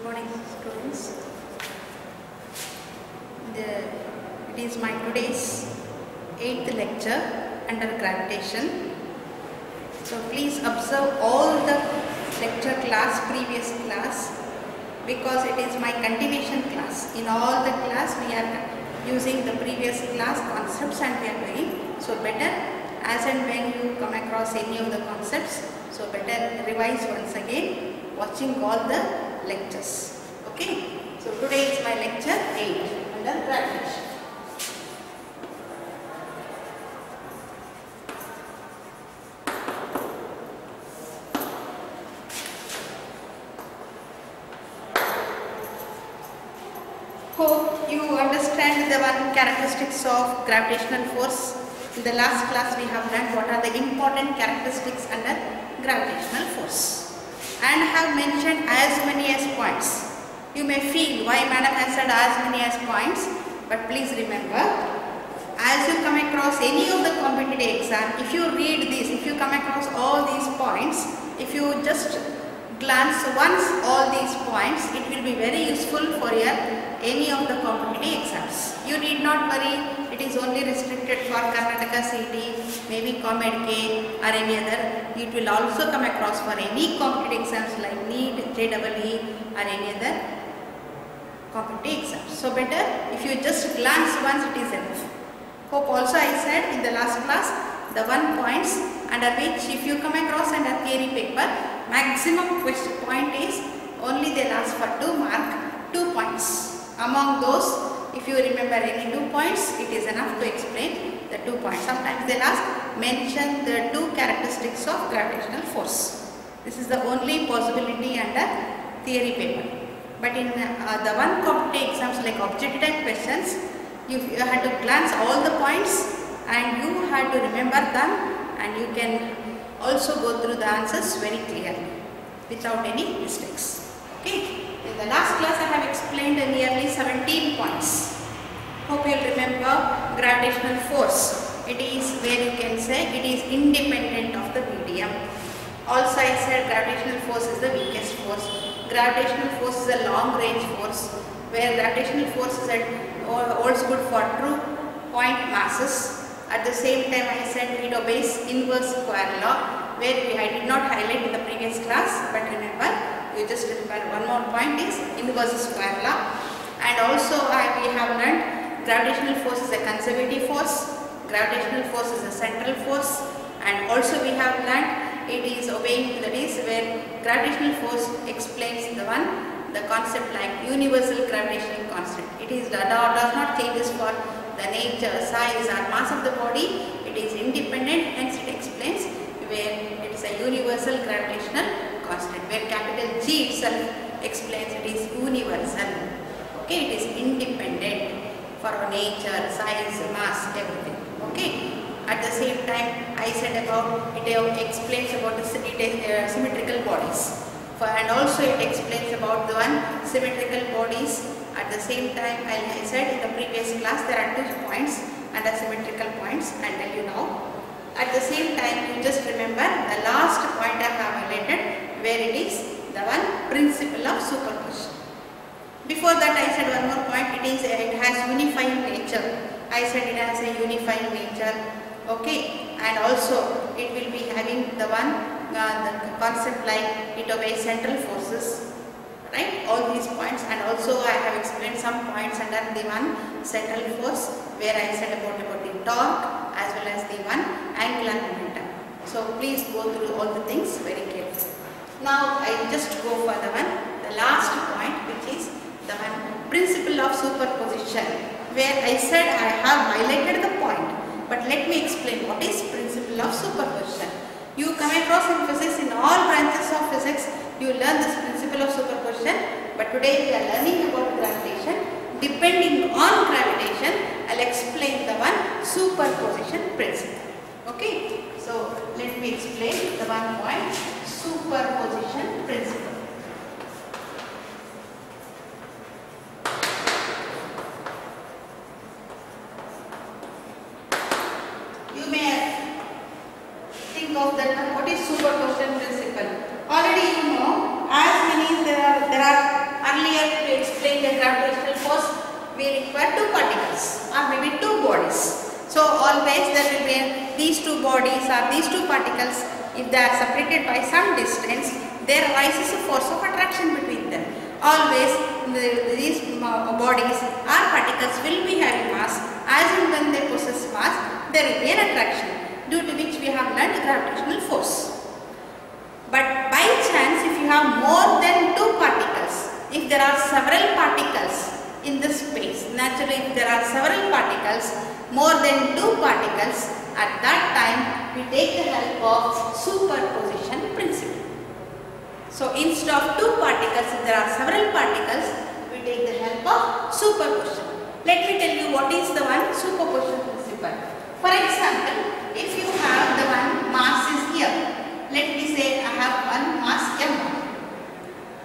Morning, students. It is my today's 8th lecture under gravitation. So please observe all the lecture class, previous class, because it is my continuation class. In all the class we are using the previous class concepts and we are doing. So better as and when you come across any of the concepts, so better revise once again watching all the lectures. Okay, so today is my lecture 8 under gravitation. Hope you understand the one characteristics of gravitational force. In the last class we have learned what are the important characteristics under gravitational force and have mentioned as many as points. You may feel why madam has said as many as points, but please remember, as you come across any of the competitive exam, if you read this, if you come across all these points, if you just glance once all these points, it will be very useful for your any of the competitive exams. You need not worry, it is only restricted for Karnataka CET, maybe COMEDK or any other. It will also come across for any competitive exams like NEET, JEE or any other competitive exams. So better if you just glance once, it is enough. Hope also I said in the last class the one points under which if you come across under theory paper, maximum question point is only they'll ask for 2 mark, 2 points. Among those, if you remember any 2 points, it is enough to explain the 2 points. Sometimes they'll ask mention the 2 characteristics of gravitational force. This is the only possibility under theory paper. But in the one competitive exams like objective type questions, you had to glance all the points and you had to remember them, and you can also go through the answers very clearly without any mistakes. Okay. In the last class I have explained nearly 17 points. Hope you will remember gravitational force. It is where you can say it is independent of the medium. Also I said gravitational force is the weakest force. Gravitational force is a long range force where gravitational force is holds good for true point masses. At the same time I said it obeys inverse square law, where I did not highlight in the previous class, but remember, you just remember one more point is inverse square law. And also we have learned gravitational force is a conservative force, gravitational force is a central force, and also we have learned it is obeying, that is where gravitational force explains the concept like universal gravitational constant. It is does not changes for the nature, size or mass of the body. It is independent, hence it explains where it is a universal gravitational constant, where capital G itself explains it is universal. Okay, it is independent for nature, size, mass, everything. Okay. At the same time, I said about it explains about the symmetrical bodies, and also it explains about the one symmetrical bodies. At the same time, I said in the previous class there are 2 points under symmetrical points. I'll tell you now. At the same time, you just remember the last point I have highlighted, where it is the one principle of superposition. Before that I said one more point, it has unifying nature. I said it has a unifying nature. Okay, and also it will be having the concept like it obeys central forces, right? All these points, and also I have explained some points under the one central force, where I said about the torque as well as the one angular momentum. So please go through all the things very carefully. Now I just go for the last point, which is the one principle of superposition, where I said I have highlighted the point, but let me explain what is principle of superposition. You come across in physics, in all branches of physics, you learn this principle of superposition, but today we are learning about gravitation. Depending on gravitation, I will explain the one superposition principle. Okay, so let me explain the one point, superposition principle. You may think of that one, what is superposition principle? Already you know, as many there are earlier to explain the gravitational force, we require two particles or maybe two bodies. So always there will be these two bodies or these two particles. If they are separated by some distance, there arises a force of attraction between them. Always these bodies or particles will be having mass. As and when they possess mass, there will be an attraction, due to which we have learned gravitational force. But by chance, if you have more than two particles, if there are several particles in the space, naturally if there are several particles, more than two particles, at that time we take the help of superposition principle. So instead of two particles, if there are several particles, we take the help of superposition. Let me tell you what is the one superposition principle. For example, if you have the one mass is here, let me say I have one mass m1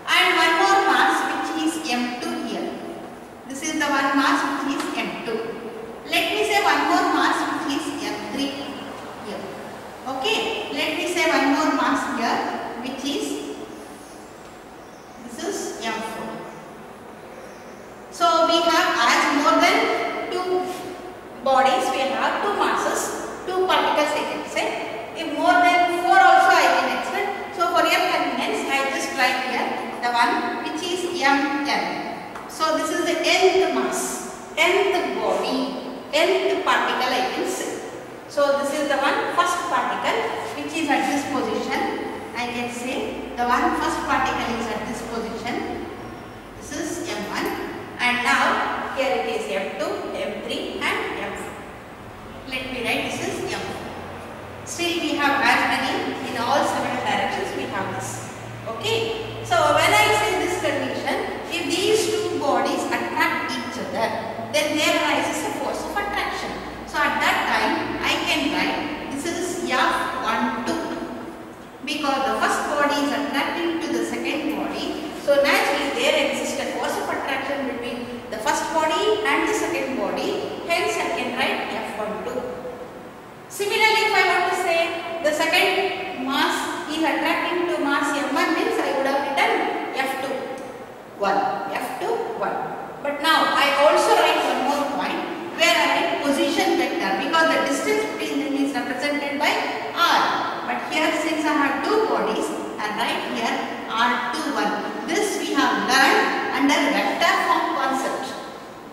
and one more mass which is m2 here. This is the one mass which is m2. Let me say one more mass which is m3 here. Okay, let me say one more mass here which is, this is m4. So we have, as more than two bodies, we have two masses, two particles I can say. If more than 4 also I can extend. So for your convenience, I just write here the one which is mn. So this is the nth mass, nth body, nth particle I can say. So this is the one first particle which is at this position. I can say the one first particle is at this position. This is m1. And now here it is m2, m3 and m4. Let me write this is m4. Still we have as many in all 7 directions we have this. Okay. So when I say this condition, if these two bodies attract each other, then there arises a force of attraction. So at that time I can write this is F12 because the first body is attracting to the second body. So naturally there exists a force of attraction between the first body and the second body. Hence I can write F12. Similarly, if I want to say the second mass is attracting to mass m1 means I would have written F2 1, F2 1. But now I also write one more point where I write position vector because the distance between them is represented by r. But here since I have two bodies, I write here r21. This we have learned under vector form concept.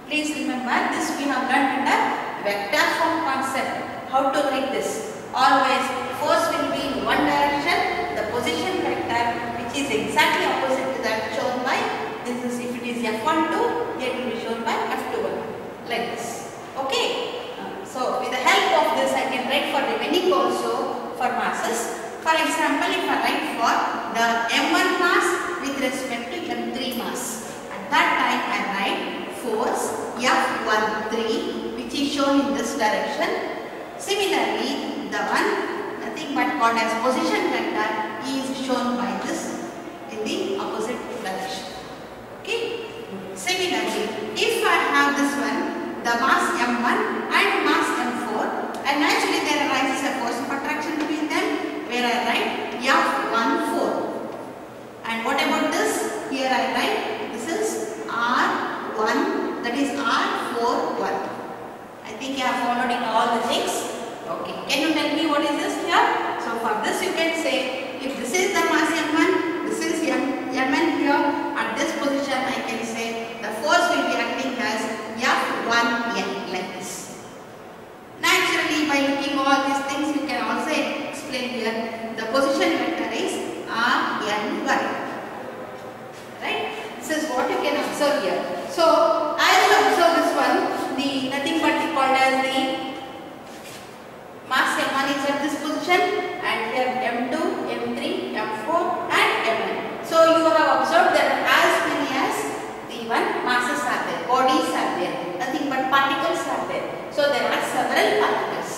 Please remember this we have learned under vector form concept. How to write this? Always force will be in one direction, the position vector which is exactly opposite to that shown by this is, if it is F12, it will be shown by F21 like this. Okay. So with the help of this I can write for remaining also for masses. For example, if I write for the m1 mass with respect to m3 mass, at that time I write force F13 which is shown in this direction. Similarly, the one nothing but called as position vector is shown by this in the opposite direction. Okay. Similarly, if I have this one, the mass m1 and mass m4, and naturally there arises a force of attraction between them where I write F14. And what about this? Here I write this is R1, that is R41. I think you have followed in all the things. Okay. Can you tell me what is this here? So for this you can say if this is the mass m1, this is mn here. At this position I can say the force will be acting as F1n like this. Naturally by looking all these things you can also explain here the position vector is Rny. Right? This is what you can observe here. So as you observe this one, the nothing but called as the mass m1 is at this position and here m2, m3, m4 and mn. So you have observed that as many as the one masses are there, bodies are there, nothing but particles are there. So there are several particles.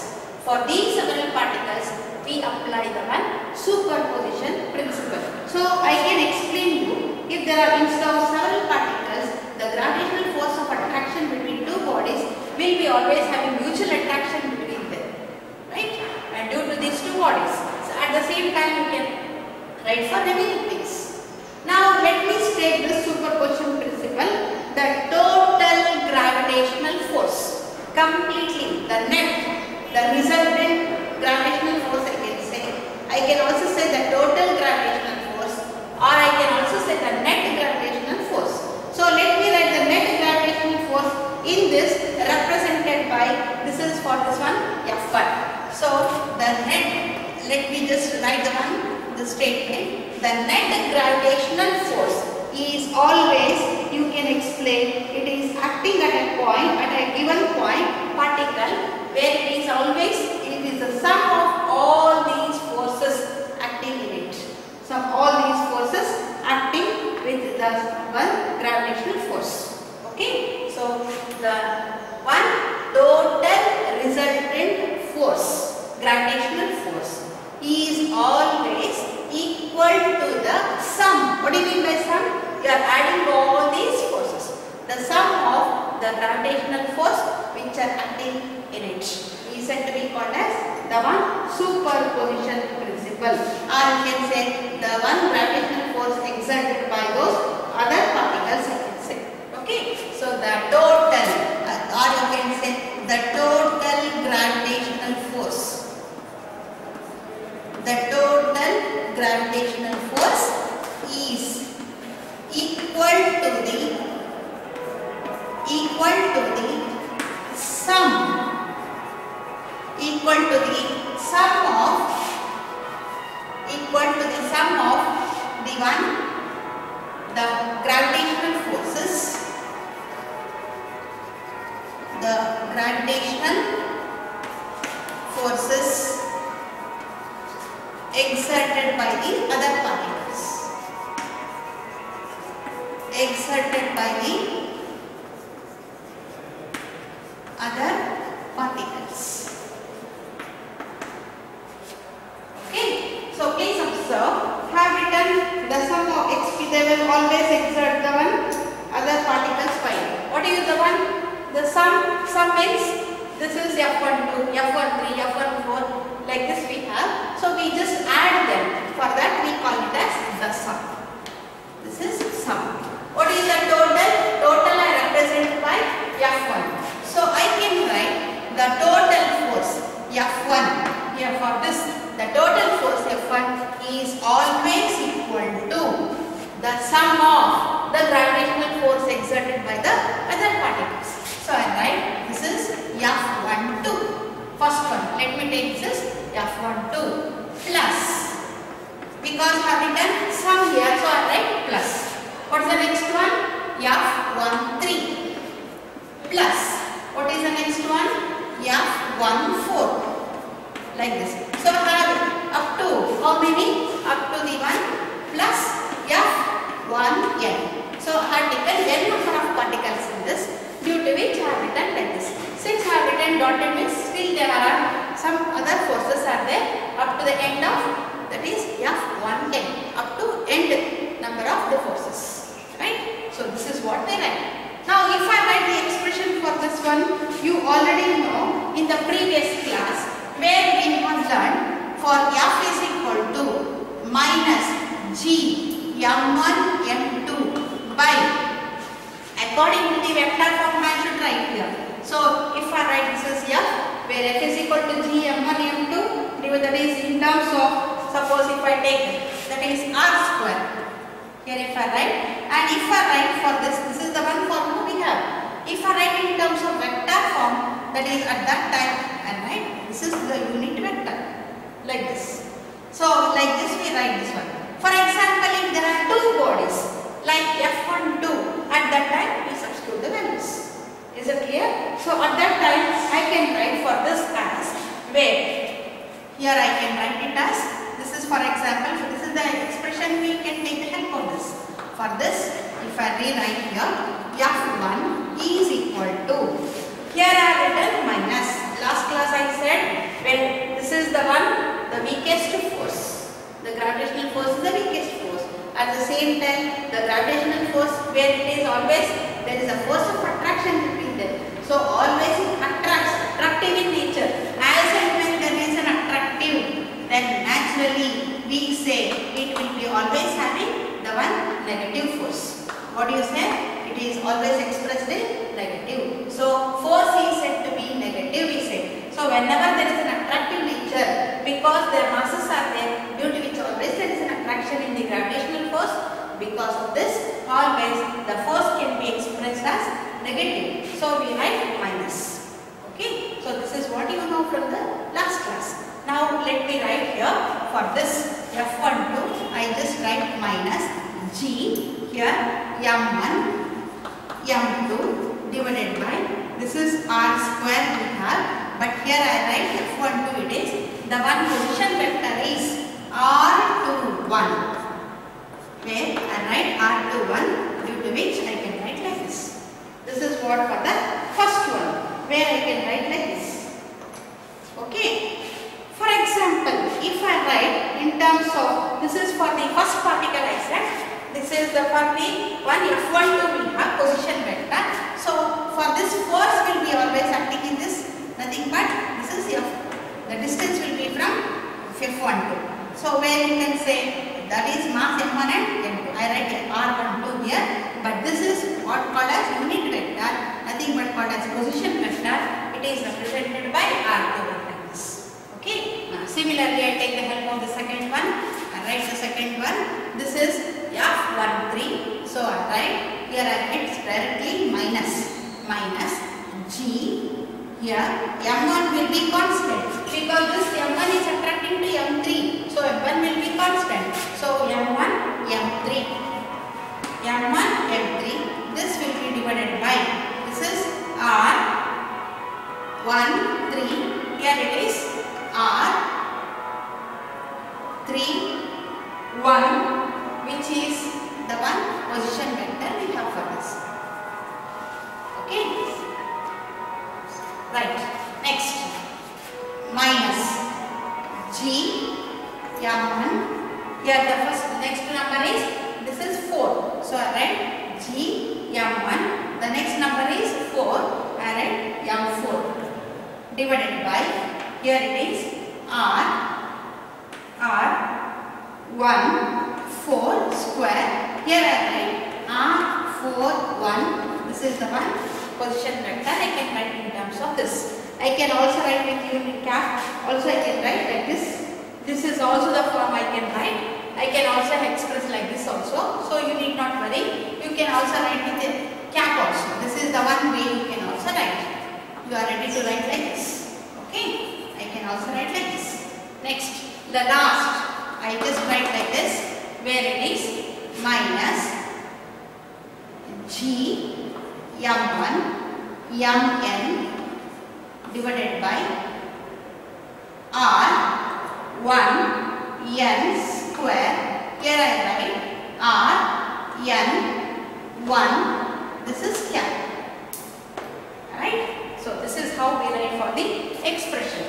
For these several particles we apply the one superposition principle. So I can explain you if there are instead of several particles, the gravitational force of attraction between two bodies will be always having mutual attraction between them, right? And due to these two bodies, so at the same time you can write for remaining things. Now let me state the superposition principle. The total gravitational force, completely, the net, the resultant gravitational force I can say. I can also say the total gravitational force, or I can also say the net gravitational force. So let me write the net gravitational force in this represented by, this is for this one, F1. So the net, let me just write the statement. The net gravitational force is always, you can explain, it is acting at a point, at a given point, particle, where it is always, it is the sum of all these forces acting in it. So all these forces acting with the one gravitational force. Okay. So the one total resultant force, gravitational force, is always equal to the sum. What do you mean by sum? You are adding all these forces. The sum of the gravitational force which are acting in it is said to be called as the one superposition principle, or you can say the one gravitational force exerted by those other particles, I can say. Okay. So the total, or you can say the total gravitational force. The total gravitational force is equal to the sum of the gravitational forces exerted by the other particles. Okay. So please observe, have written the sum of XP, they will always exert the one other particles by. What is the one? The sum means this is F12, F13, F14, like this we have. So we just add them. For that we call it as the sum. This is sum. What is the total? Total I represent by F1. So I can write the total force F1. Here for this, the total force F1 is always equal to the sum of the gravitational force exerted by the other particles. So I write this is F12. First one, let me take this F12 plus, because I have written sum here, so I write plus. What is the next one? F13 plus. What is the next one? F14, like this. So I have up to how many? Up to the one plus F1n. So I have taken n number of particles in this, due to which I have written like this. Since I have written dotted means still there are some other forces are there up to the end of, that is F1n, up to end number of the forces, right? So this is what they write. Now if I write the expression for this one, you already know in the previous class where we have learned for F is equal to minus G m1 m2 by, according to the vector form I should write here. So if I write this as F, where F is equal to G m1 m2, that is in terms of, suppose if I take that is r square. Here if I write, and if I write for this is the one formula we have. If I write in terms of vector form, that is at that time, and write this is the unit vector, like this. So like this we write this one. For example, if there are two bodies like F1, 2, at that time we substitute the values. Is it clear? So at that time I can write for this as where, here I can write it as, this is for example, so this is the expression we can take the help of this. For this, if I rewrite here, F1 is equal to, here I have written minus. Last class I said, when this is the one, the weakest force. The gravitational force is the weakest force. At the same time, the gravitational force where it is always, there is a force of attraction between them. So always it attracts, attractive in nature. As and when there is an attractive, then naturally we say it will be always having the one negative force. What do you say? It is always expressed in negative. So force is said to be negative, we say. So whenever there is an attractive nature, because their masses are there, due to which always there is an attraction in the gravitational force, because of this always the force can be expressed as negative. So we write minus. Okay. So this is what you know from the last class. Now let me write here for this F12, I just write minus G here M1 M2 divided by, this is R square we have, but here I write F12, it is the one position vector is R21, where I write R21, due to which I can write like this. This is what for the first one, where I can write like this. Okay. For example, if I write in terms of, this is for the first particle I said, this is the for the one F12 we have position vector. So for this force will be always acting in this, nothing but this is F. The distance will be from F12. So where you can say that is mass M1 and M2. I write R12 here, but this is what called as unit vector, nothing but called as position vector. It is represented by R2 like this. Okay. Similarly, I take the help of the second one. I write the second one. This is F13. So I write here I write directly minus G. Here M1 will be constant because this M1 is attracting to M3. So M1 will be constant. So M1 M3. M1 M3. This will be divided by, this is R1 3. Here it is R 3 1, which is the one position vector we have for this. Okay. Right. Next, minus G M1. Here the first next number is, this is 4. So I write G M1. The next number is 4. I write M4 divided by, here it is R1 4 square. Here I write R41. This is the one position vector. I can write in terms of this. I can also write with unit cap. Also I can write like this. This is also the form I can write. I can also express like this also. So you need not worry. You can also write with a cap also. This is the one way you can also write. You are ready to write like this. Okay. I can also write like this. Next, the last, I just write like this, where it is minus G M1 Mn divided by R1 N square. Here I write Rn1. This is cap. Alright. So this is how we write for the expression.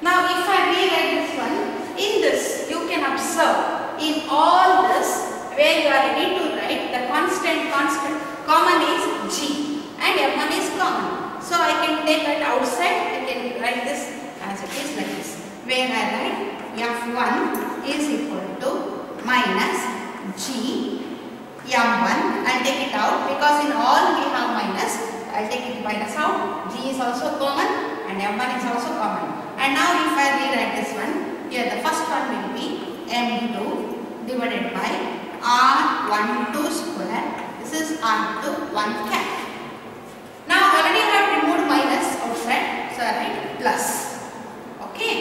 Now if I rewrite this one, in this you can observe in all this where you are ready to write the constant common is G and M1 is common. So I can take it outside, I can write this as it is like this, where I write F1 is equal to minus G M1. I will take it out because in all we have minus. I will take it minus out. G is also common and M1 is also common. And now if I rewrite this one, here the first one will be M2 divided by R12 square. This is R2 1 cap. Now already I have removed minus outside, so I write plus. Okay.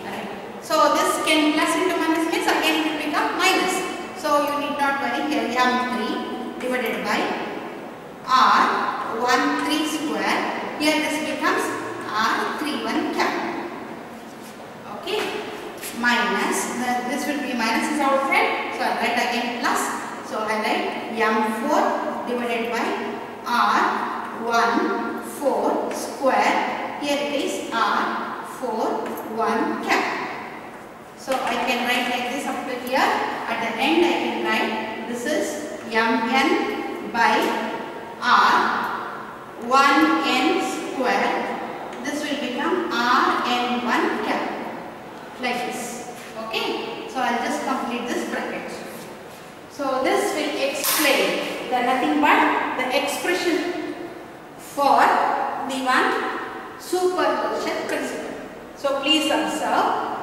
Alright. So this can plus into minus means again it will become minus. So you need not worry. Here M3 divided by R13 square. Here this becomes R31 cap. Okay. Minus, this will be minus is outside, so I write again plus. So I write M4 divided by R14 square. Here it is R41 cap. So I can write like this up to here. At the end I can write this is Mn by R1n square. This will become Rn1 cap. Like this. Okay. So I'll just complete this bracket. So this will they are nothing but the expression for the one superposition principle. So please observe.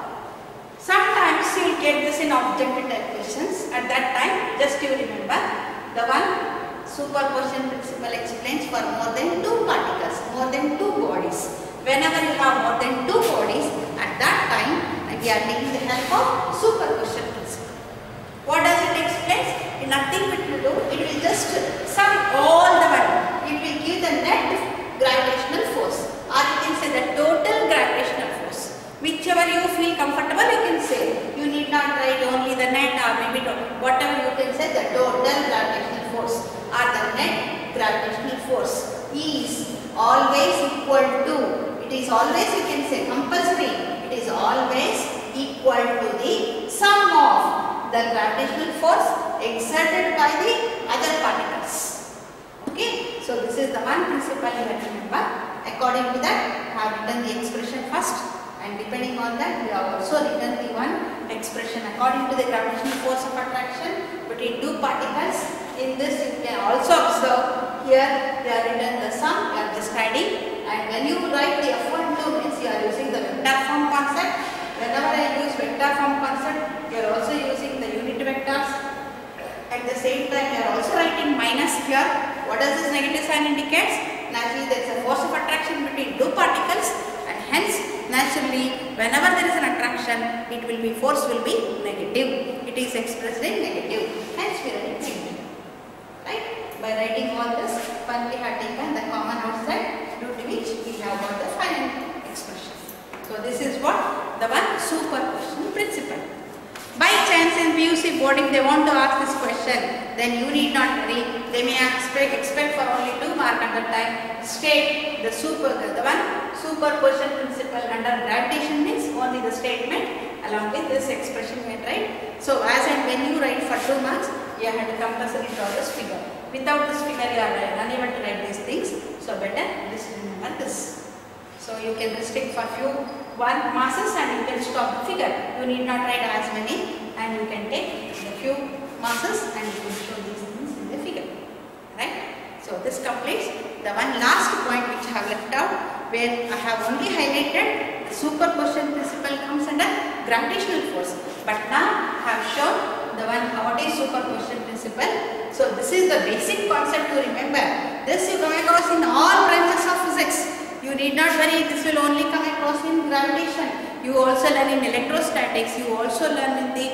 Sometimes you will get this in objective type questions. At that time, just you remember the one superposition principle explains for more than two particles, more than two bodies. Whenever you have more than two bodies, at that time we are taking the help of superposition principle. What does it explain? Nothing it will do. It will just sum all the value. It will give the net gravitational force, or you can say the total gravitational force. Whichever you feel comfortable, you can say. You need not write only the net or maybe whatever you can say. The total gravitational force or the net gravitational force is always equal to. It is always, you can say, compulsory. It is always equal to the sum of the gravitational force exerted by the other particles. Okay. So this is the one principle you have to remember. According to that, I have written the expression first, and depending on that, we have also written the one expression according to the gravitational force of attraction between two particles. In this, you can also observe here they are written the sum. You are just adding, and when you write the F12 means you are using the vector form concept. Whenever I use vector form concept, you are also using the unit vectors. At the same time, you are also writing minus here. What does this negative sign indicates? Naturally, there is a force of attraction between two particles, and hence, naturally, whenever there is an attraction, it will be force will be negative. It is expressed in negative. Hence, we write negative. Right? By writing all this, one we have taken the common outside, due to which we have got the final expression. So this is what the one superposition principle. By chance in PUC board, if they want to ask this question, then you need not worry. They may expect for only 2 marks at the time. State the one superposition principle under gravitation means only the statement along with this expression we write. So as and when you write for 2 marks, you have to compulsory draw this figure. Without this figure, you are unable to write these things. So better just remember this. So you can restrict for few masses and you can stop the figure. You need not write as many, and you can take the few masses and you can show these things in the figure. Right? So this completes the one last point which I have left out, where I have only highlighted the superposition principle comes under gravitational force. But now I have shown the one what is superposition principle. So this is the basic concept to remember. This you come across in all branches of physics. You need not worry, this will only come across in gravitation. You also learn in electrostatics, you also learn in the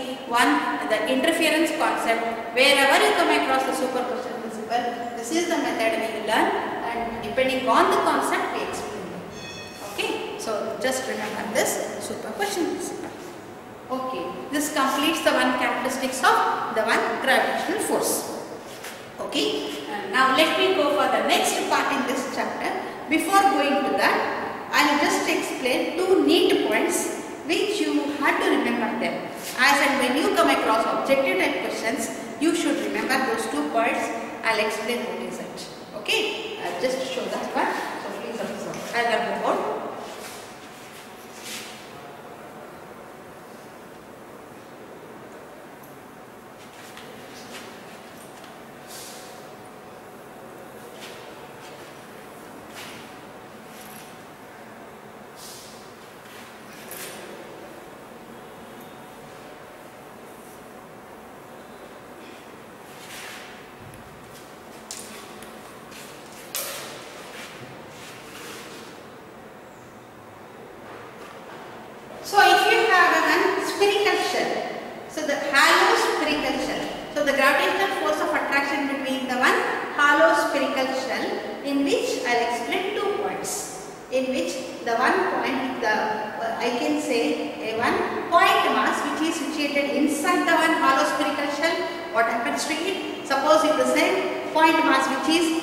interference concept. Wherever you come across the superposition principle, this is the method we will learn, and depending on the concept we explain it. Okay, so just remember this superposition principle. Okay, this completes the one characteristics of the one gravitational force. Okay, and now let me go for the next part in this chapter. Before going to that, I will just explain 2 neat points which you have to remember them. As and when you come across objective type questions, you should remember those 2 points. I will explain what is it. Okay, I will just show that one. So please observe. I will go on. So if you have a spherical shell, so the hollow spherical shell, so the gravitational force of attraction between the one hollow spherical shell, in which I will explain 2 points, in which the one point, I can say a one point mass which is situated inside the one hollow spherical shell. What happens to it? Suppose if the same point mass which is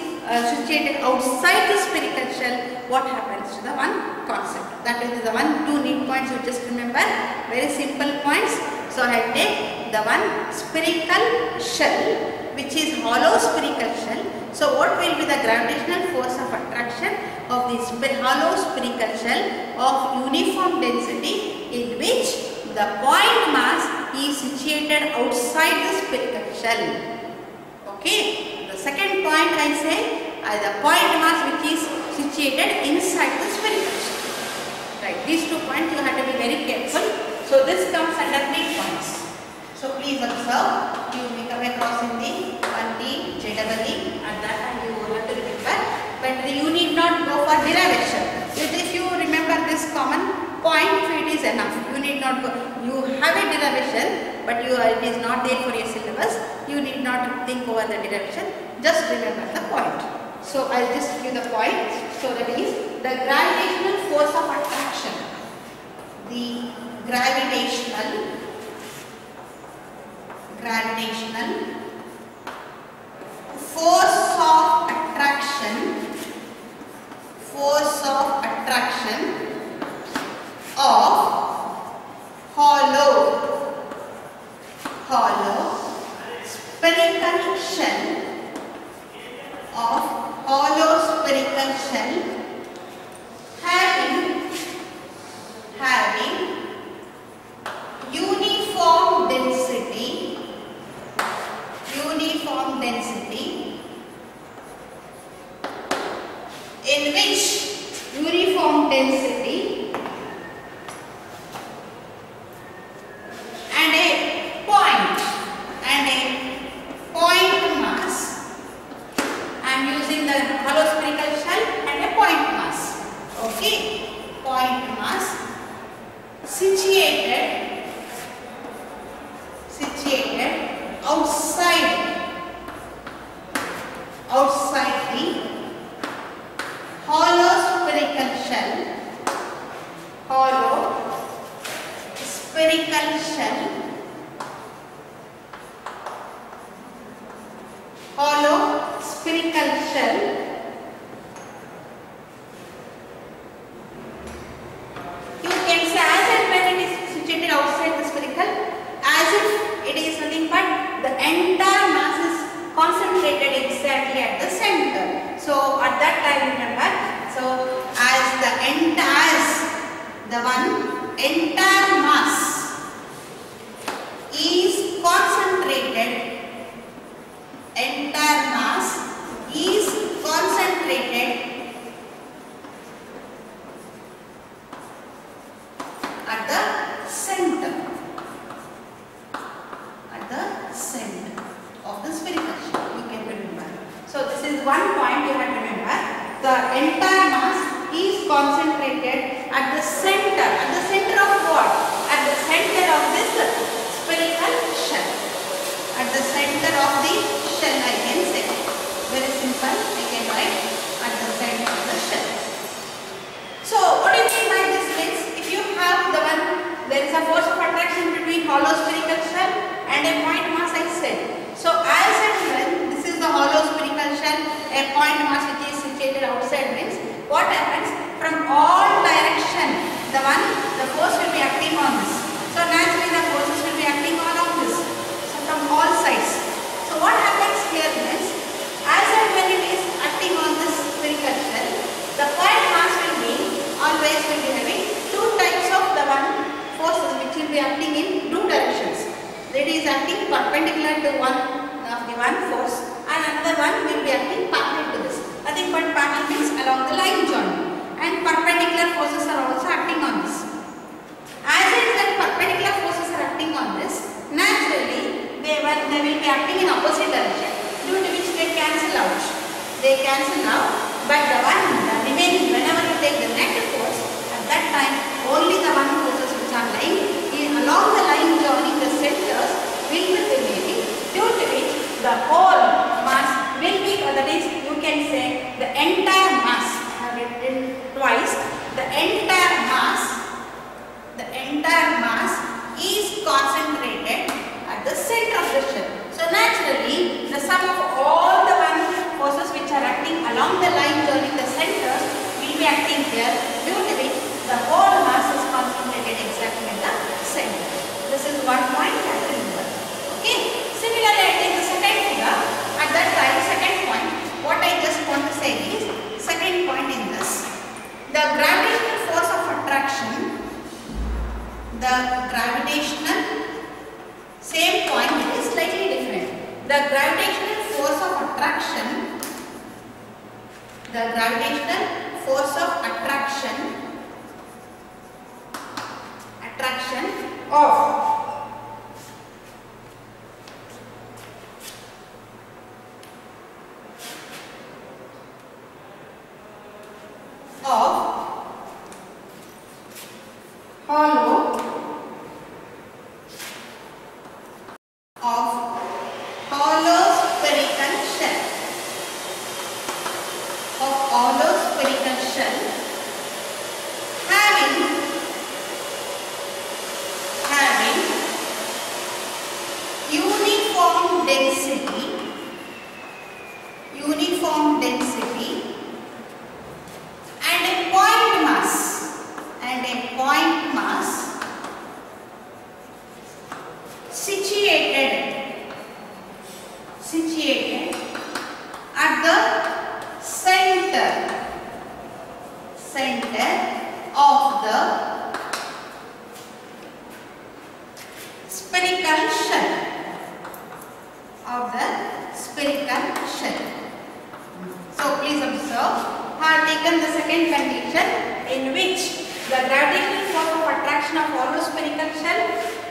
situated outside the spherical shell, what happens to the one concept? That is the 2 neat points you just remember. Very simple points. So I take the one spherical shell which is hollow spherical shell. So what will be the gravitational force of attraction of this hollow spherical shell of uniform density, in which the point mass is situated outside the spherical shell. Okay. The second point I say the point mass which is situated inside the spherical shell. Right, these 2 points you have to be very careful. So this comes under 3 points. So please observe, you may come across in the 1D, JEE, at that time you have to remember, but you need not go for derivation. If you remember this common point, it is enough. You need not go, you have a derivation, but it is not there for your syllabus. You need not think over the derivation, just remember the point. So I will just give the point. So that is the gravitational force of attraction. The gravitational force of attraction of hollow spherical shell having uniform density in which uniform density and a point mass. I am using the hollow spherical shell and a point mass. Okay, point mass situated outside the hollow spherical shell you can say as and when it is situated outside the spherical, as if it is nothing but the entire mass is concentrated exactly at the center. So at that time remember, so as the entire mass is concentrated, at the center of the spherical shell. You can remember. So this is one point you have to remember. The entire mass is concentrated at the center. At the center of what? At the center of this spherical shell. At the center of the shell, I can say. Very simple. I can write at the center of the shell. So what do you mean by this means? If you have the one, there is a force of attraction between hollow spherical shell and a point mass, I said. So as and when this is the hollow spherical shell, a point mass which is situated outside means what happens? From all direction, the force will be acting on this. So naturally the forces will be acting on this. So from all sides. So what happens here means, as and when it is acting on this spherical shell, the point mass will be always having two types of the one forces which will be acting in two directions. That is acting perpendicular to one force, and another one will be acting parallel to this. Nothing but parallel means along the line joint, and perpendicular forces are also acting on this. As it is that perpendicular forces are acting on this, naturally they will be acting in opposite direction, due to which they cancel out. But the remaining, whenever you take the net force, at that time only the one forces which are lying along the line joining the centers will be remaining, due to which the whole mass will be, that is, you can say the entire mass, I have written twice, the entire mass is concentrated at the center of the shell. So naturally, the sum of all the forces which are acting along the line joining the centers will be acting here, due to which the whole mass is concentrated exactly at the center. This is one point you have to remember. Okay. Similarly, I take the second figure. At that time, second point, what I just want to say is, second point in this, the gravitational force of attraction, same point is slightly different. The gravitational force of attraction the gravitational force of attraction of hollow spherical shell having uniform density and a point mass situated at the center of the spherical shell. So please observe, I have taken the second condition in which the gravitational force of attraction of hollow spherical shell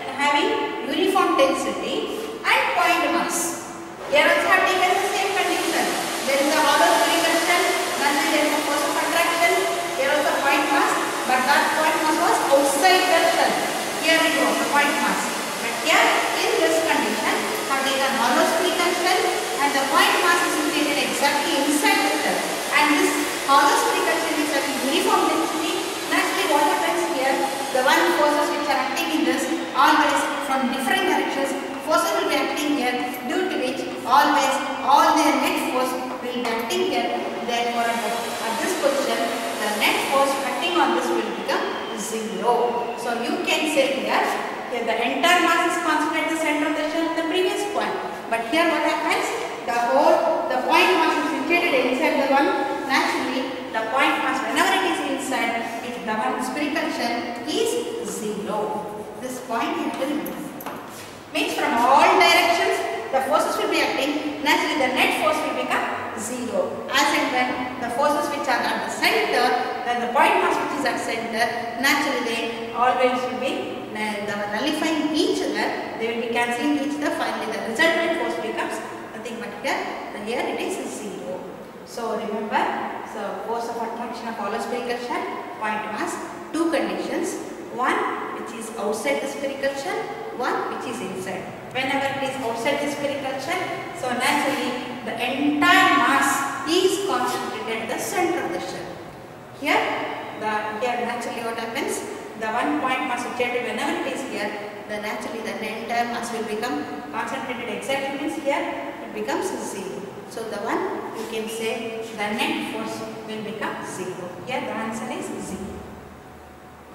and having uniform density and point mass. Here also I have taken the same condition. There is a hollow spherical shell, then there is a force of attraction. Here also point mass, but that point mass was outside the shell. Here it was the point mass. But here in this condition, I have taken hollow spherical shell and the point mass is located exactly inside the shell. And this hollow spherical shell is having uniform density. Naturally, what happens here? The one forces which are acting in this always from different directions. Forces will be acting here, due to which always all their net force will be acting here. Therefore, at this position, the net force acting on this will become 0. So you can say here the entire mass is concentrated at the center of the shell at the previous point. But here what happens? The point mass is situated inside the one. Naturally, the point mass whenever it is inside, the one spherical shell is 0. This point you will remember. Means from all directions the forces will be acting. Naturally, the net force will become 0. As and when the forces which are at the center, then the point mass which is at center, naturally they always will be nullifying each other. They will be cancelling each other. Finally, the resultant force becomes nothing but here it is 0. So remember, so force of attraction of hollow spherical shell, point mass, two conditions. One which is outside the spherical shell, one which is inside. Whenever it is outside the spherical shell, so naturally the entire mass is concentrated at the center of the shell. Here naturally what happens? The one point mass situated whenever it is here, then naturally the entire mass will become concentrated exactly, means here it becomes 0. So the one you can say the net force will become 0. Here the answer is 0.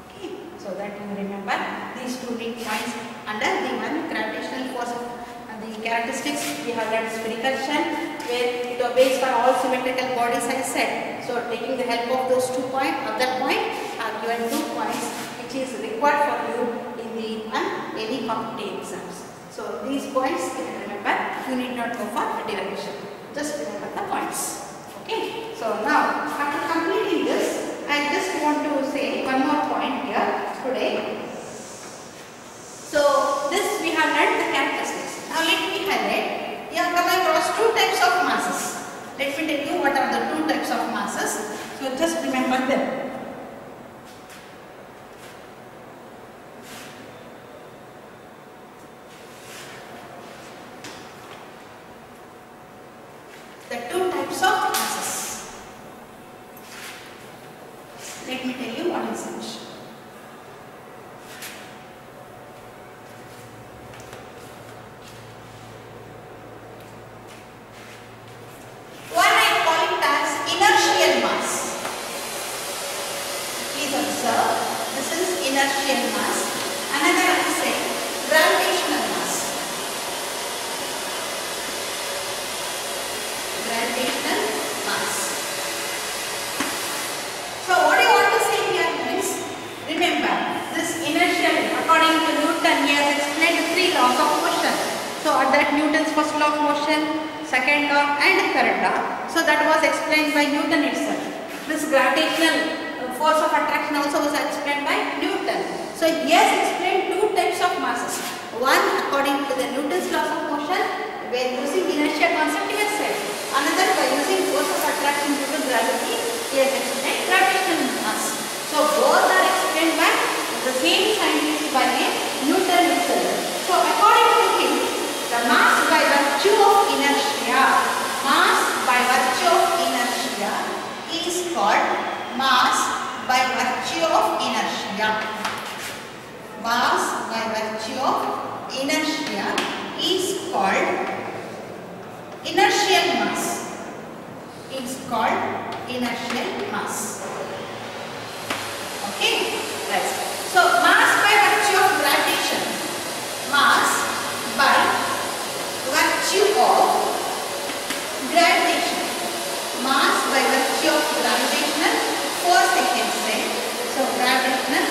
Okay, so that you remember these two big points under the one gravitational force and the characteristics. We have learned spherical shell where it obeys for all symmetrical bodies I said. So taking the help of those 2 points, of that point, I have given 2 points which is required for you in the any competitive exams. So these points you can remember, you need not go for derivation. Just remember the points. Okay. So now after completing this, I just want to say one more point here today. So this we have learned the characteristics. Now let me highlight. You have come across 2 types of masses. Let me tell you what are the 2 types of masses. So just remember them. The 2 types of masses. Let me tell you what is it. One I call it as inertial mass. Please observe, this is inertial mass. Another I say gravitational mass. Gravitational Newton's first law of motion, second law and third law. So that was explained by Newton itself. This gravitational force of attraction also was explained by Newton. So he has explained two types of masses. One according to the Newton's laws of motion, where using inertia concept he has said. Another by using force of attraction due to gravity, he has explained gravitational mass. So both are explained by the same scientist by name Newton himself. So according to him, the mass by virtue of inertia, is called mass by virtue of inertia. Mass by virtue of inertia is called inertial mass. It's called inertial mass. Okay, right. So mass by virtue of gravitation. Mass by virtue of gravitation. Mass by virtue of gravitational force I can say. So gravitational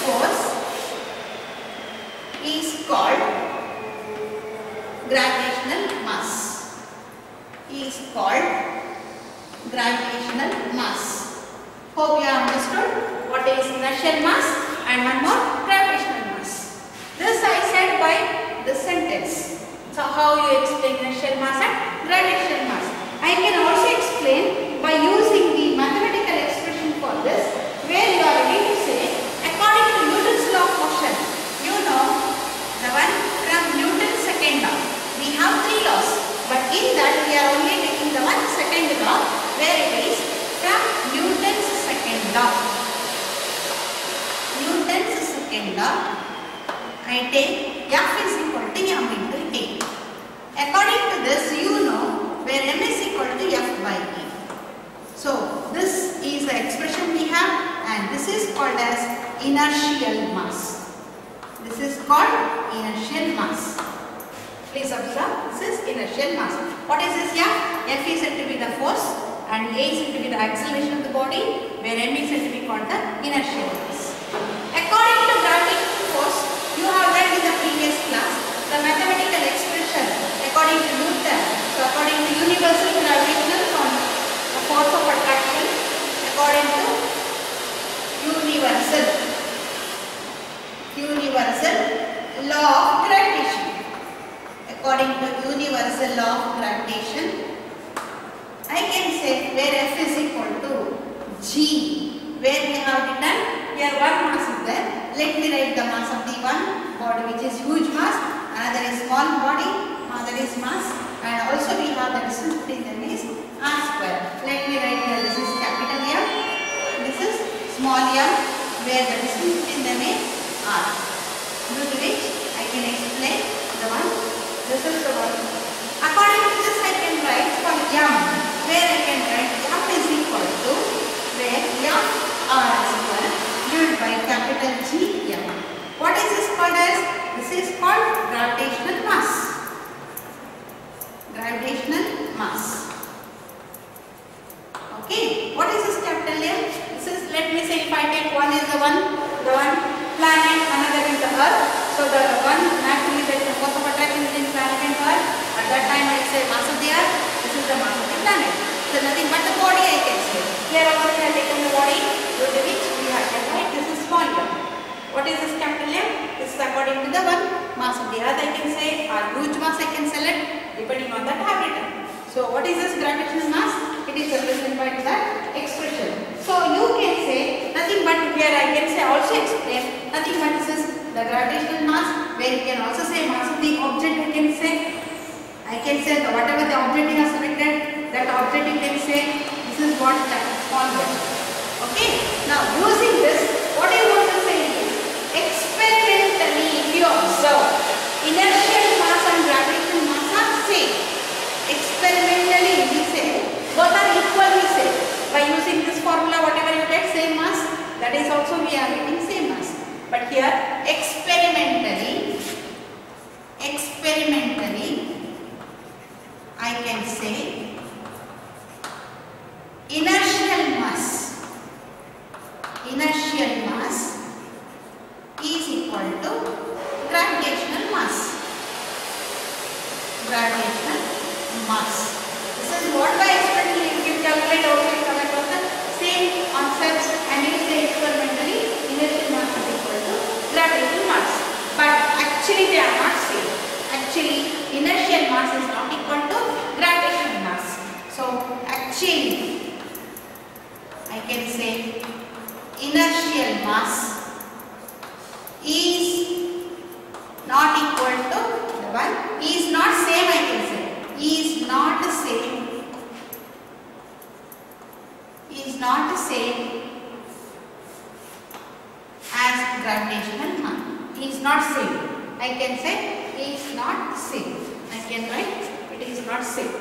force is called gravitational mass. Is called gravitational mass. Hope you have understood what is inertial mass and one more gravitational mass. This I said by the sentence. So how you explain inertial mass and gravitational mass? I can also explain by using the mathematical expression for this, where you are ready to say according to Newton's law of motion. You know the one from Newton's second law. We have three laws, but in that we are only taking the one second law, where it is from Newton's second law. Newton's second law, I take F is equal to M into A. According to this, you know where M is equal to F by E. So this is the expression we have, and this is called as inertial mass. This is called inertial mass. Please observe, this is inertial mass. What is this F? F is said to be the force and A is said to be the acceleration of the body, where M is said to be called the inertial mass. According to gravitational force, you have read in the previous class the mathematical expression according to Newton. So according to universal gravitational force of attraction, according to universal law of gravitation. According to universal law of gravitation, I can say where F is equal to G, where we have written here one mass is there. Let me write the mass of the one body which is huge mass, another is small body, another is mass, and also we have the distance between them is r square. Let me write here, this is capital M, this is small m, where the distance between them is r. Due to which I can explain the one, this is the one. According to this I can write for m, where I can write m is equal to where m r square divided by capital G m. What is this called as? This is called gravitational mass. Gravitational mass. Okay. What is this capital M? This is, let me say, if I take one is the one planet, another is the Earth. So the one naturally there is a force of attraction between planet and Earth. At that time I say mass of the Earth. This is the mass of the planet. So nothing but the body I can say. Here also we have taken the body, due to which we have to write this is small m. What is this capital M? This is according to the one mass of the Earth I can say, or huge mass I can select depending on that I have written. So what is this gravitational mass? It is represented by that expression. So you can say nothing but here I can say also explain nothing but this is the gravitational mass, where you can also say mass of the object I can say that whatever the object you have selected, that object you can say this is what that small body. Okay. Now using this, what I want to say is experimentally if you observe inertial mass and gravitational mass are same. Experimentally we say both are equal, we say by using this formula whatever you get same mass, that is also we are getting same mass. But here experimentally I can say inertial mass is equal to gravitational mass. gravitational mass. This is what by experimentally you calculate also you come across the same concepts and you say experimentally inertial mass is equal to gravitational mass. But actually they are not same. Actually inertial mass is not equal to gravitational mass. So actually I can say inertial mass is not equal to the one, is not same I can say, is not the same, is not the same as gravitational mass, is not same, I can say is not same, I can write it is not same.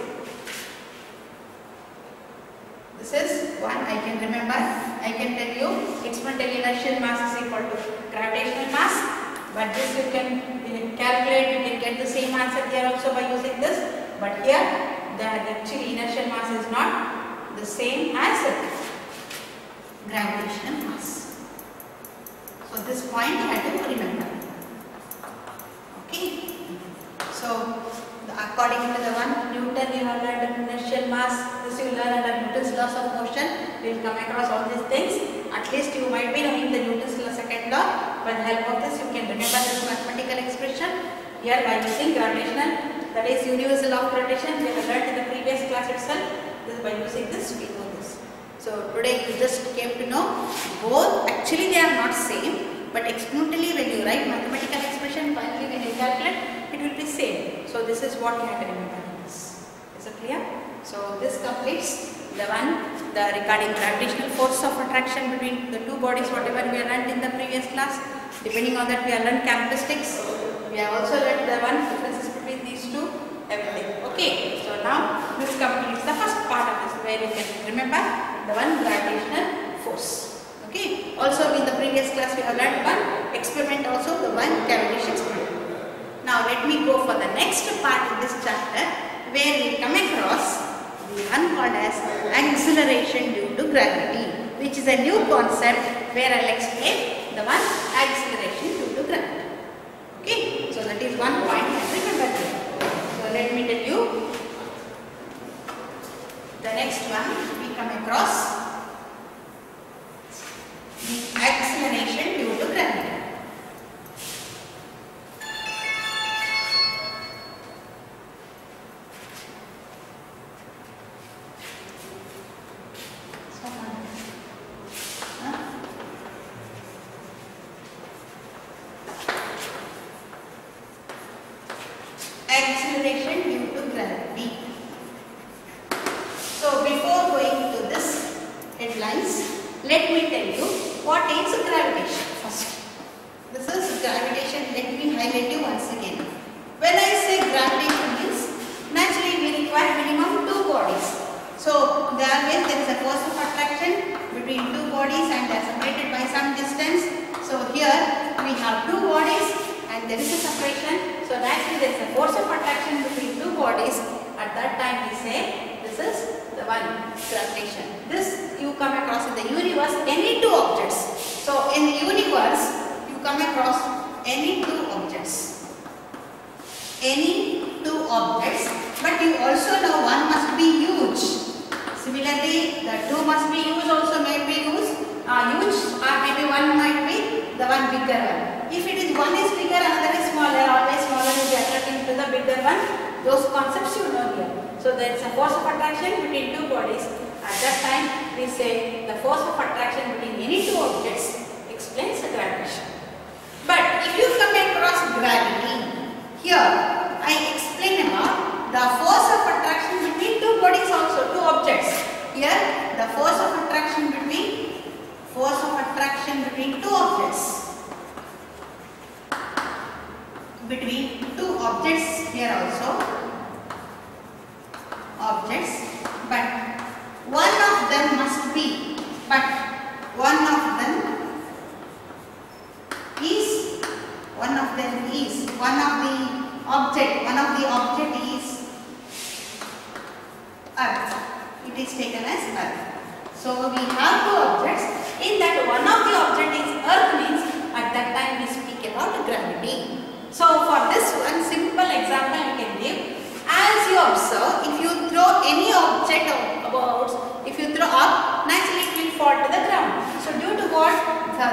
This is one I can remember. I can tell you experimental inertial mass is equal to gravitational mass, but this you can calculate, you can get the same answer here also by using this, but here the actually inertial mass is not the same as gravitational mass. So this point you have to remember. Okay. So according to the one Newton you have learned inertial mass, this you learn under Newton's laws of motion, you will come across all these things. At least you might be knowing the Newton's second law. By the help of this you can remember this mathematical expression. Here by using gravitational, that is universal law of gravitation, we have learned in the previous class itself. This by using this we know this. So today you just came to know both actually they are not same, but experimentally when you write mathematical expression, finally when you calculate it will be same. So this is what you have to remember in this. Is it clear? So this completes the regarding gravitational force of attraction between the two bodies, whatever we have learned in the previous class. Depending on that we have learned characteristics. We have also learned the differences between these two, everything. Okay. So now this completes the first part of this where you can remember the gravitational force. Okay. Also in the previous class we have learned one experiment, also the cavitation experiment. Now let me go for the next part in this chapter where we come across the one called as acceleration due to gravity, which is a new concept where I will explain the acceleration due to gravity. Okay, so that is one point and remember here. So let me tell you the next one we come across the acceleration due to gravity. Acceleration due to gravity. So before going to this headlines, let me tell you what is gravitation first. This is gravitation. Let me highlight you once again. When I say gravitation means naturally we require minimum two bodies. So there is a force of attraction between two bodies and they are separated by some distance. So here we have two bodies and there is a separation. So naturally there is a force of attraction between two bodies. At that time we say this is the gravitation. This you come across in the universe any two objects. So in the universe you come across any two objects. Any two objects, but you also know one must be huge. Similarly, the two must be huge also may be huge or maybe one might be the one bigger one. If it is one is bigger, another is smaller, always smaller will be attracting to the bigger one. Those concepts you know here. So there is a force of attraction between two bodies. At that time we say the force of attraction between any two objects explains the gravitation. But if you come across gravity, here I explain about the force of attraction between two bodies also, two objects. Here the force of attraction between two objects. Between two objects here also. Objects, but one of them must be, one of the object is Earth. It is taken as Earth. So we have two objects. In that one of the object is Earth means at that time we speak about gravity. So for this one simple example we can give. As object about, if you throw up, naturally it will fall to the ground. So due to what?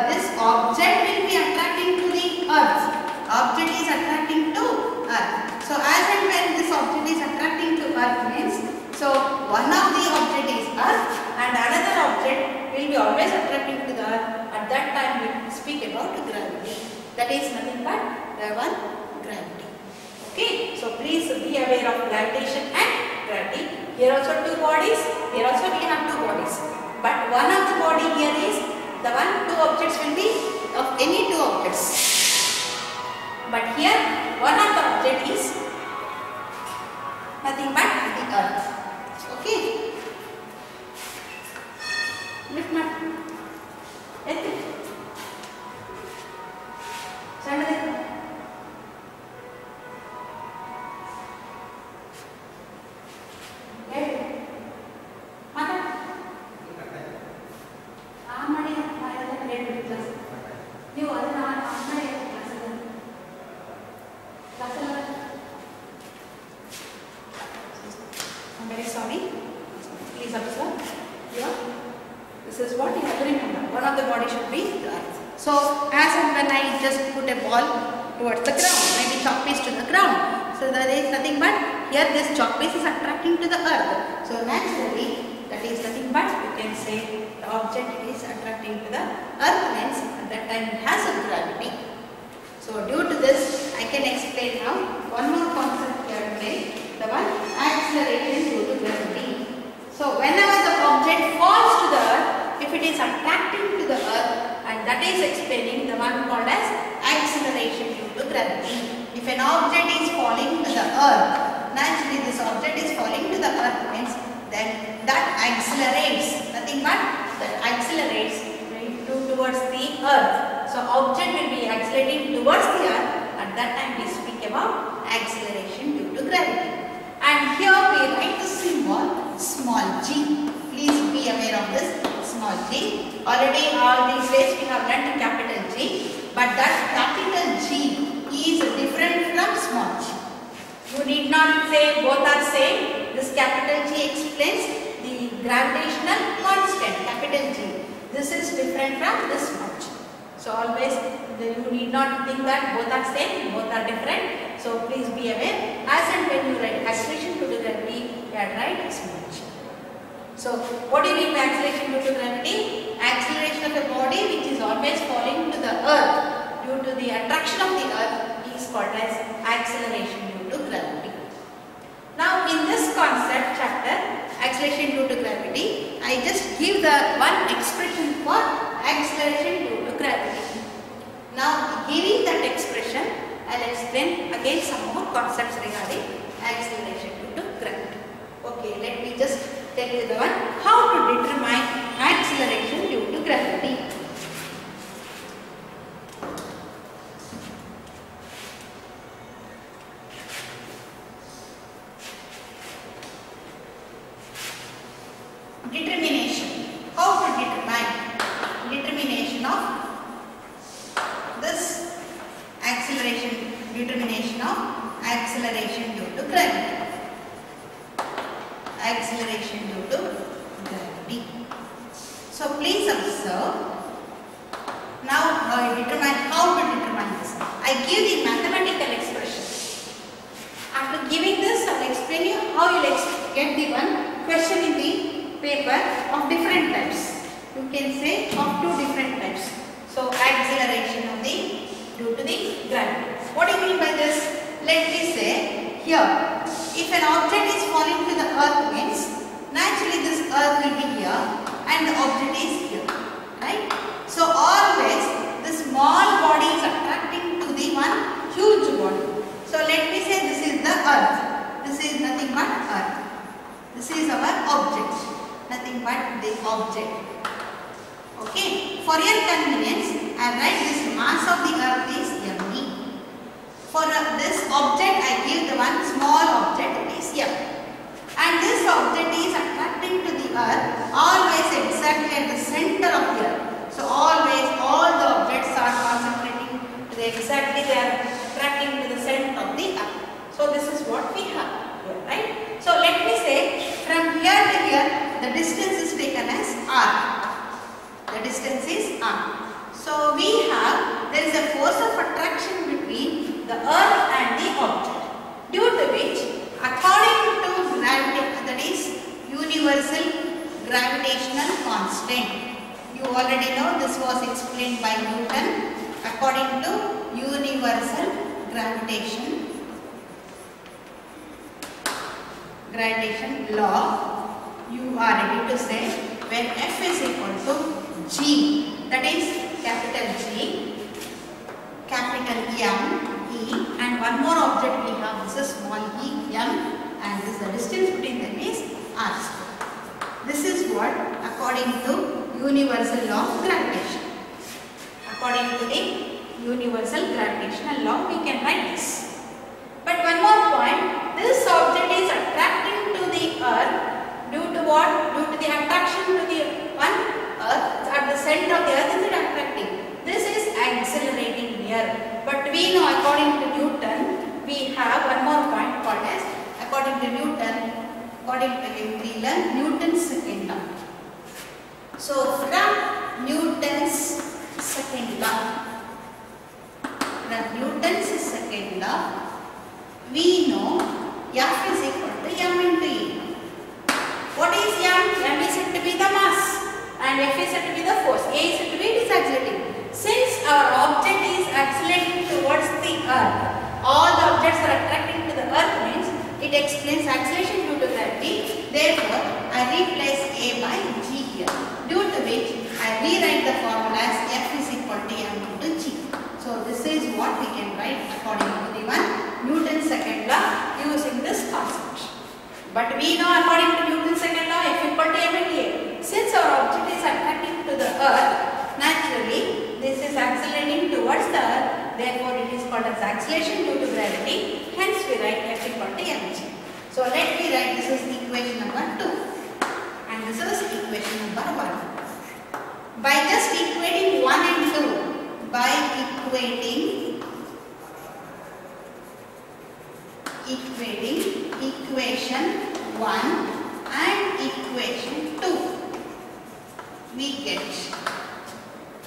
This object will be attracting to the earth. Object is attracting to earth. So as and when this object is attracting to earth means, so one of the object is earth and another object will be always attracting to the earth. At that time we speak about gravity. That is nothing but gravity. Okay, so please be aware of gravitation and gravity. Here also two bodies, here also we have two bodies. But one of the body here is the two objects will be of any two objects. But here one of the object is nothing but the earth. Okay. Lift my towards the ground, maybe chalk piece to the ground. So there is nothing but here this chalk piece is attracting to the earth. So naturally that is nothing but you can say the object is attracting to the earth means at that time it has a gravity. So due to this I can explain now one more concept here today, the one acceleration due to gravity. So whenever the object falls to the earth, if it is attracting to the earth, and that is explaining the one called as acceleration due to gravity. If an object is falling to the earth, naturally this object is falling to the earth means then that accelerates, nothing but that accelerates towards the earth. So object will be accelerating towards the earth, at that time we speak about acceleration due to gravity. And here we write the symbol small g. Please be aware of this small g. Already all these days we have learnt capital G, but that capital G is different from small g. You need not say both are same. This capital G explains the gravitational constant, capital G. This is different from this small g. So always you need not think that both are same, both are different. So please be aware. As and when you write acceleration due to gravity, you have write small g. So what do you mean by acceleration due to gravity? Acceleration of a body which is always falling to the earth due to the attraction of the earth is called as acceleration due to gravity. Now in this concept chapter, acceleration due to gravity, I just give the one expression for acceleration due to gravity. Now giving that expression, I will explain again some more concepts regarding acceleration due to gravity. Okay, let me just tell you the one how to determine acceleration due to gravity. Determination. How to determine determination of this acceleration, determination of acceleration due to gravity. Acceleration due to gravity. So please observe. Now determine how to determine this. I give the mathematical expression. After giving this, I will explain you how you will get the one question in the paper of different types. You can say of two different types. So acceleration of the due to the gravity. What do you mean by this? Let me say here, if an object is falling to the earth means naturally this earth will be here and the object is here, right? So always the small body is attracting to the one huge body. So let me say this is the earth. This is nothing but earth. This is our object. Nothing but the object. Okay. For your convenience, I write this mass of the earth is m. For this object, I give the one small object, it is m. And this object is attracting to the earth always exactly at the center of the earth. So always all the objects are concentrating to the exactly they are attracting to the center of the earth. So this is what we have here, right? So let me say from here distance is r. So we have, there is a force of attraction between the earth and the object, due to which according to gravity, that is universal gravitational constant. You already know this was explained by Newton. According to universal gravitation law, you are ready to say when F is equal to G, that is capital G, capital M, E, and one more object we have, this is small e, M, and this the distance between them is r square. This is what according to universal law of gravitation. According to the universal gravitational law, we can write this. But one more point, this object is attracting to the earth due to what? Due to the attraction to the one earth, at the center of the earth is it attracting. This is accelerating here. But we know according to Newton, we have one more point called as, according to Newton, we learn Newton's second law. So from Newton's second law, we know F is equal to M into E. What is M? M is said to be the mass and F is said to be the force. A is said to be accelerating. Since our object is accelerating towards the earth, all the objects are attracting to the earth means it explains acceleration due to gravity. Therefore, I replace A by G here, due to which I rewrite the formula as F is equal to M into G. So this is what we can write according to the Newton's second law using this concept. But we know according to Newton's second law, F equal to M into A. Since our object is attracting to the earth, naturally this is accelerating towards the earth. Therefore, it is called as acceleration due to gravity. Hence, we write F equal to mg. So let me write, this is equation number 2 and this is equation number 1. By just equating 1 and 2, by equating equation 1 and equation 2, we get,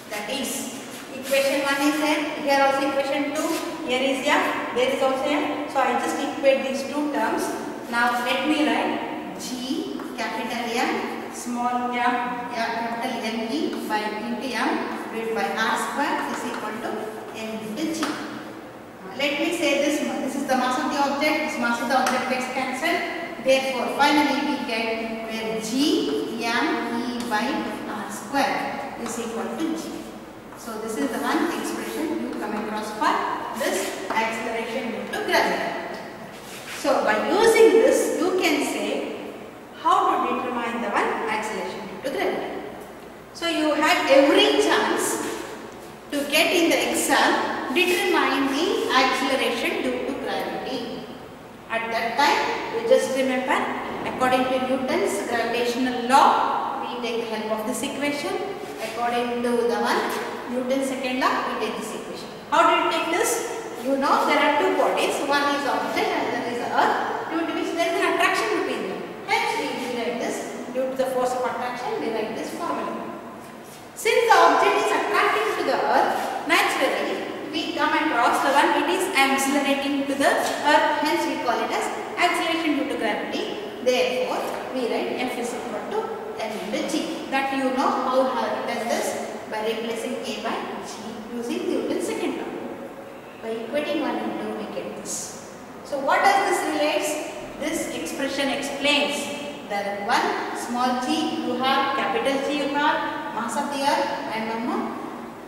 that is equation 1 is there, here also equation 2, here is F, there is also F. So I just equate these two terms. Now let me write G, capital M, small m, capital M E by into M divided by r square is equal to M into G. Let me say this is the mass of the object, this mass of the object gets cancelled. Therefore, finally we get where G M E by r square is equal to G. So this is the one expression you come across for this acceleration due to gravity. So by using this, you can say how to determine the one acceleration due to gravity. So you have every chance to get in the exam determine the acceleration due to gravity. At that time, you just remember according to Newton's gravitational law, we take the help of this equation. According to the one Newton's second law, we take this equation. How do you take this? You know there are two bodies, one is object and the other is the earth, due to which there is an attraction between them. Hence we rewrite this, due to the force of attraction, we write this formula. Since the object is attracting to the earth, naturally we come across the one it is accelerating to the earth, hence we call it as acceleration due to gravity. Therefore, we write F is equal to M into G. That you know how it does this by replacing A by G using Newton's second law. By equating 1 and 2, we get this. So what does this relates? This expression explains that one small g you have, capital G you have, mass of the earth, and one more,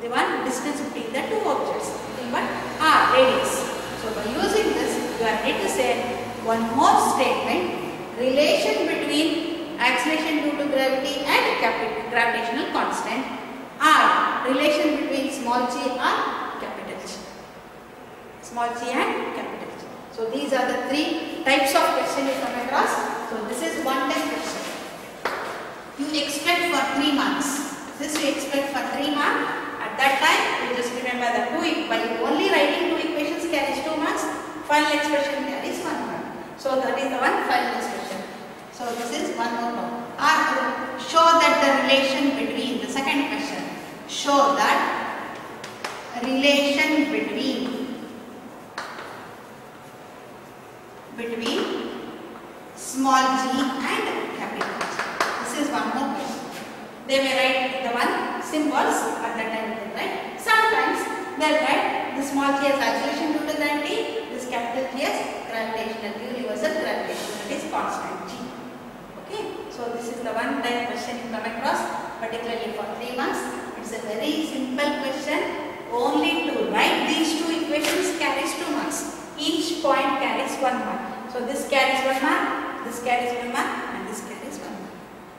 the one distance between the two objects, nothing but r, radius. So by using this, you are ready to say one more statement, relation between acceleration due to gravity and gravitational constant, r, relation between small g and capital G. Small g and capital G. So these are the three types of question you come across. So this is one type question. You expect for 3 marks. This you expect for 3 marks. At that time, you just remember that by only writing 2 equations carries 2 marks. Final expression carries 1 mark. So that is the one final expression. So this is one more. Or show that the relation between the second question. show that relation between small g and capital G. This is one more question. They may write the one symbols at the time, right? Sometimes they'll write the small g as acceleration due to gravity, this capital G as gravitational, universal gravitation, that is constant G. Okay, so this is the one time question you come across, particularly for 3 marks. It's a very simple question. Only to write these two equations carries 2 marks. Each point carries 1 mark. So this carries 1 mark, this carries 1 mark, and this carries 1 mark.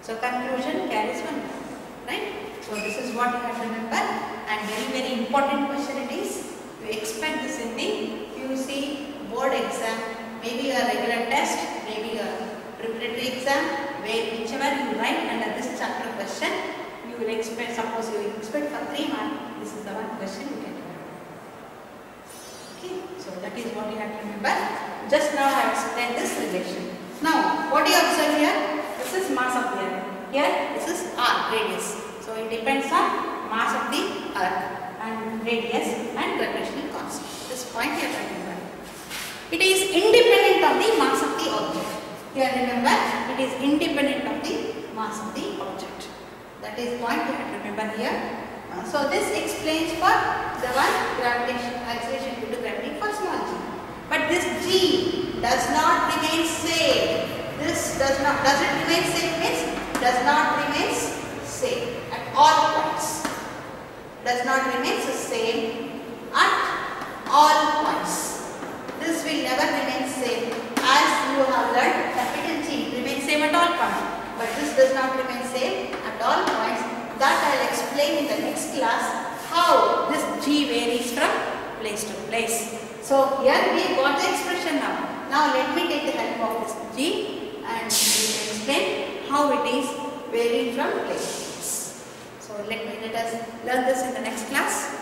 So conclusion carries 1 mark, right? So this is what you have to remember, and very important question it is. You expect this in the PUC board exam, maybe a regular test, maybe a preparatory exam, whichever you write under this chapter question, you will expect, suppose you expect for 3 marks, this is the one question you can remember. Okay, so that is what you have to remember. Just now I have explained this relation. Now, what do you observe here? This is mass of the earth. Here, this is r, radius. So it depends on mass of the earth and radius and gravitational constant. This point you have to remember. It is independent of the mass of the object. Here remember, it is independent of the mass of the object. That is point you have to remember here. So this explains for the one gravitation, acceleration due to gravity for small g. But this g does not remain same. This does it remain same means does not remain same at all points. Does not remain the same at all points. This will never remain same. As you have learned, capital G remains same at all points. But this does not remain same at all points. That I will explain in the next class how this G varies from place to place. So here we got the expression now. Now let me take the help of this G and we can explain how it is varying from place to place. So let us learn this in the next class.